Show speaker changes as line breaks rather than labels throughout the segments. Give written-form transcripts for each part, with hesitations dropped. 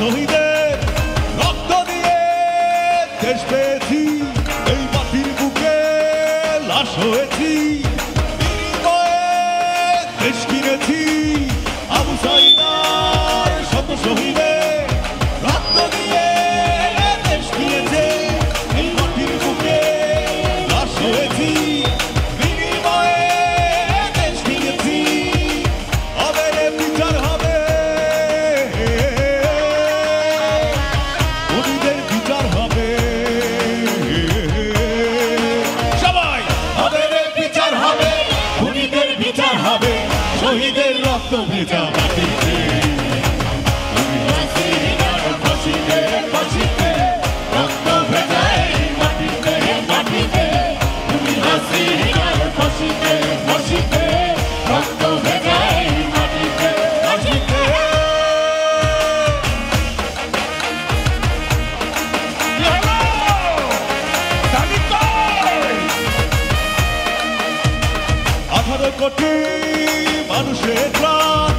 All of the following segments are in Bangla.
শহীদের রক্ত দিয়ে দেশ পেয়েছি, এই মাটির বুকে লাশ হয়েছি, বিনিময়ে দেশ কিনেছি। আবু সাঈদার শত শহীদের রক্ত দিয়ে দেশ কিনেছে, এই মাটির বুকে লাশ হয়েছি, বিনিময়ে দেশ কিনেছি। হবে রে বিচার হবে, খুনিদের বিচার হবে, সবাই হবে রে বিচার হবে, খুনিদের বিচার হবে, শহীদের রক্ত ভেজা মাটিতে। তুমি হাসিনার ফাঁসিতে, ফাঁসিতে রক্ত ভেজা এই মাটিতে, মাটিতে। তুমি হাসিনার ফাঁসিতে, ফাঁসিতে রক্ত ভেজা এই মাটিতে, মাটিতে। আঠারো কোটি মানুষের প্রাণ,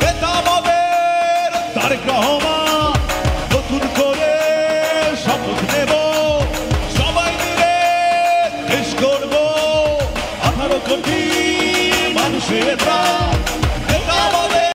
নেতা আমাদের তারেক রহমান।